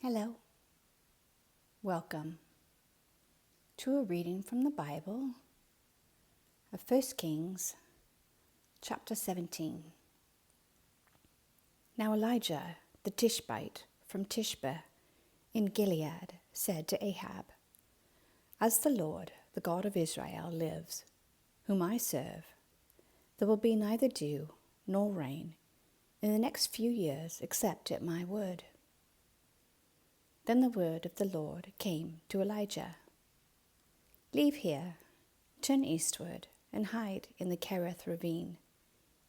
Hello. Welcome to a reading from the Bible of 1 Kings chapter 17. Now Elijah the Tishbite from Tishbe in Gilead said to Ahab, "As the Lord, the God of Israel, lives, whom I serve, there will be neither dew nor rain in the next few years except at my word." Then the word of the Lord came to Elijah. "Leave here, turn eastward, and hide in the Kerith ravine,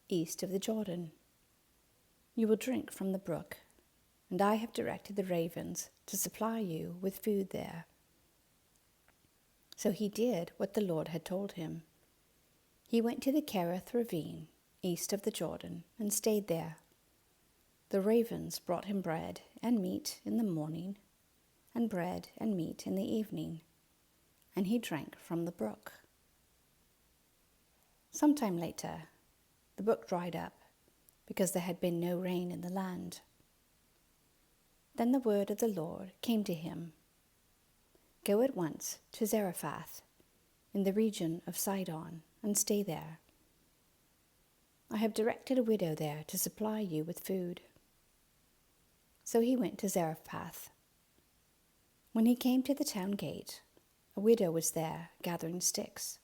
east of the Jordan. You will drink from the brook, and I have directed the ravens to supply you with food there." So he did what the Lord had told him. He went to the Kerith ravine, east of the Jordan, and stayed there. The ravens brought him bread and meat in the morning, and bread and meat in the evening, and he drank from the brook. Sometime later, the brook dried up, because there had been no rain in the land. Then the word of the Lord came to him. "Go at once to Zarephath, in the region of Sidon, and stay there. I have directed a widow there to supply you with food." So he went to Zarephath. When he came to the town gate, a widow was there gathering sticks.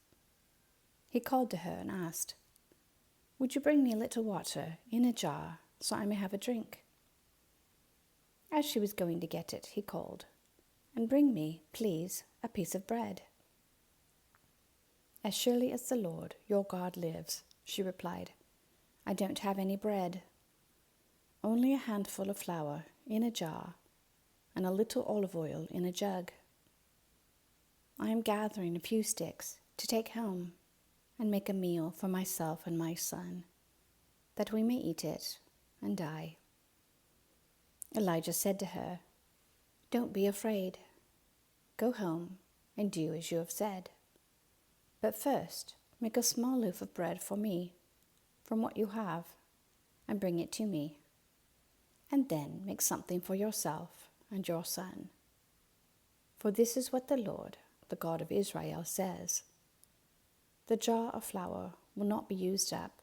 He called to her and asked, "Would you bring me a little water in a jar so I may have a drink?" As she was going to get it, he called, "And bring me, please, a piece of bread." "As surely as the Lord, your God, lives," she replied, "I don't have any bread. Only a handful of flour in a jar and a little olive oil in a jug. I am gathering a few sticks to take home and make a meal for myself and my son, that we may eat it and die." Elijah said to her, "Don't be afraid. Go home and do as you have said. But first, make a small loaf of bread for me from what you have and bring it to me. And then make something for yourself and your son. For this is what the Lord, the God of Israel, says: the jar of flour will not be used up,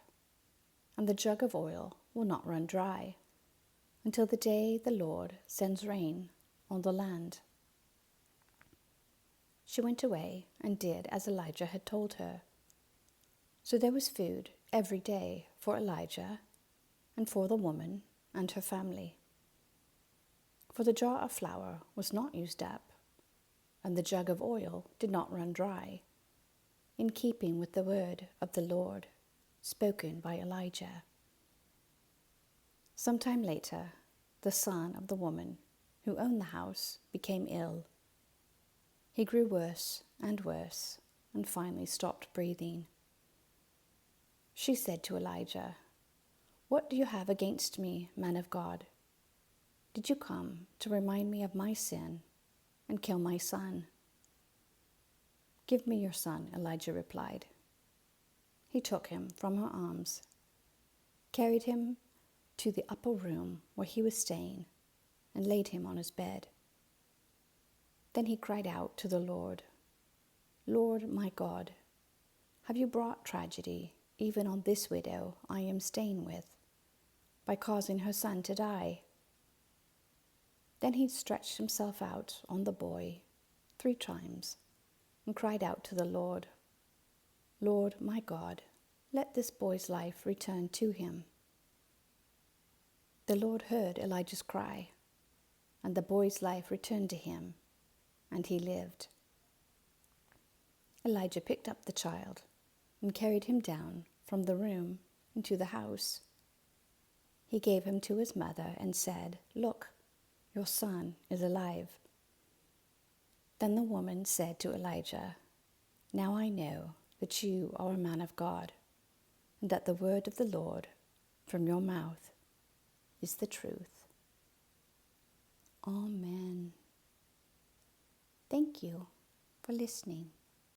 and the jug of oil will not run dry, until the day the Lord sends rain on the land." She went away and did as Elijah had told her. So there was food every day for Elijah and for the woman and her family. For the jar of flour was not used up, and the jug of oil did not run dry, in keeping with the word of the Lord spoken by Elijah. Sometime later, the son of the woman who owned the house became ill. He grew worse and finally stopped breathing. She said to Elijah, "What do you have against me, man of God? Did you come to remind me of my sin and kill my son?" "Give me your son," Elijah replied. He took him from her arms, carried him to the upper room where he was staying, and laid him on his bed. Then he cried out to the Lord, "Lord my God, have you brought tragedy even on this widow I am staying with, by causing her son to die?" Then he stretched himself out on the boy 3 times and cried out to the Lord, "Lord my God, let this boy's life return to him." The Lord heard Elijah's cry, and the boy's life returned to him, and he lived. Elijah picked up the child and carried him down from the room into the house. He gave him to his mother and said, "Look, your son is alive." Then the woman said to Elijah, "Now I know that you are a man of God, and that the word of the Lord from your mouth is the truth." Amen. Thank you for listening.